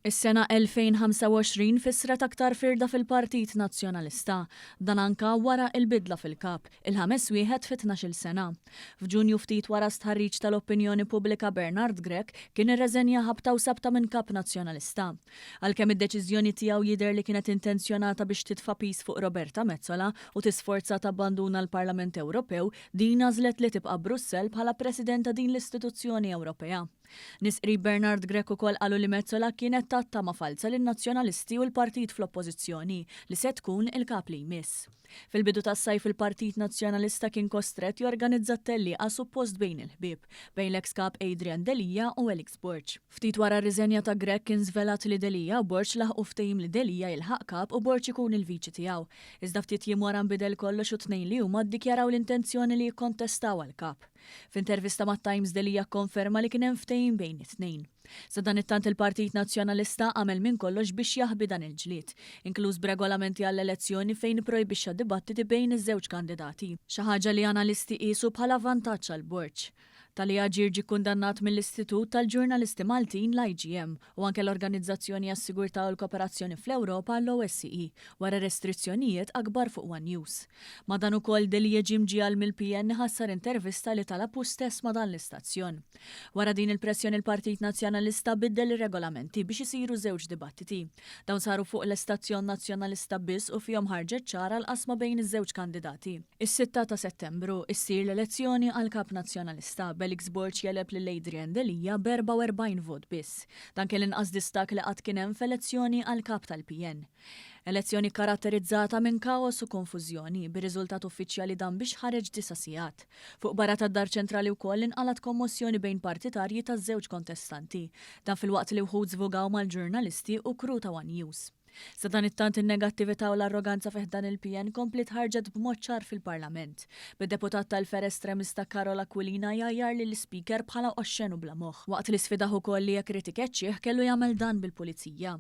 Is-sena 2025 fissret aktar firda fil-Partit Nazzjonalista, dan anka wara il-bidla fil-kap, il-ħames wieħed fi 12 sena. F'Ġunju ftit wara stħarriġ tal-opinjoni pubblika Bernard Grech kien irreżenja ħabta u sabta minn kap nazzjonalista. Għalkemm id-deċiżjoni tiegħu jidher li kienet intenzjonata biex titfa' pis fuq Roberta Mezzola u tisforza tabbanduna l-Parlament Ewropew, din għażlet li tibqa' Brussell bħala President ta' din l-istituzzjoni Ewropea. Nisqri Bernard Grech ukoll qalu li Mezzola kienet tattama falsa lin-nazzjonalisti u l-partit fl-oppożizzjoni li se tkun il-kap li jmiss. Fil-bidu tas-sajf il-Partit Nazzjonalista kien kostret jorganizza tellieqa suppost bejn il-ħbieb, bejn l-eks kap Adrian Delija u Elix Borg. Ftit wara r-riżenja ta' Grech kien żvelat li Delija u Borg laħqu ftehim li Delija jilħaq kap u Borg ikun il-viċi tiegħu. Iżda ftit jiem wara nbidel kollox u tnejn li huma ddikjaraw l-intenzjoni li jikkontestaw għall-kap. F'intervista mat-Times Delija konferma li kien hemm ftehim bejn it-tnejn. Sa dan it-tant il-Partit Nazzjonalista għamel minn kollox biex jaħbi dan il-ġlied, inkluż b'regolamenti għall-elezzjoni fejn projbixxa dibattiti bejn iż-żewġ kandidati, xi ħaġa li analisti qisu bħala vantaġġ għal Borg. Talija ġirġi kundannat mill-Istitut tal-Ġurnalisti Maltin l-IGM u anke l-Organizzazzjoni għas-Sigurtà u l-Kooperazzjoni fl-Ewropa l-OSCE wara restrizzjonijiet akbar fuq One News. Ma dan ukoll Delija ġimġiel mill-PN ħassar intervista li talab stess ma dan l-istazzjon. Wara din il-pressjoni il-Partit Nazzjonalista biddel ir-regolamenti biex isiru żewġ dibattiti. Dawn saru fuq l-Istazzjon Nazzjonalista biss u fihom ħarġet ċara l-qasma bejn iż-żewġ kandidati. Is-6 ta' Settembru issir l-elezzjoni għal kap Nazzjonalista Elix Borg jeleb lil Adrian Delija b'44 vot biss. Dan kien inqas distak li qatt kien hemm f'elezzjoni għal kap tal-PN. Elezzjoni karatterizzata minn kaos u konfużjoni bir-riżultat uffiċjali dan biex ħareġ 9 sigħat. Fuq barra tad-Dar Ċentrali wkoll inqalat kommozzjoni bejn partitarji taż-żewġ kontestanti. Dan filwaqt li wħud żvogaw mal-ġurnalisti u kru ta' One News. Sa dan it-tant in-negattività u l-arroganza fih dan il-PN komplet ħarġet b'mod ċar fil-Parlament. Bid-deputat tal-fer estremista Carola Aquilina jgħajjar li l-Speaker bħala oxxen u bla moħħ, waqt li sfidaħ ukoll li jekk ikeċċih kellu jagħmel dan bil-pulizija.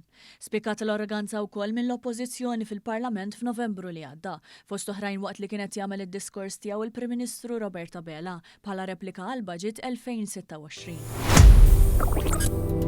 Spikat l-arroganza wkoll mill-oppożizzjoni fil-Parlament f'Novembru li għadda, fost oħrajn waqt li kienet jagħmel id-diskors tiegħu il-Prim Ministru Roberta Bela bħala replika għall-Baġit 2026.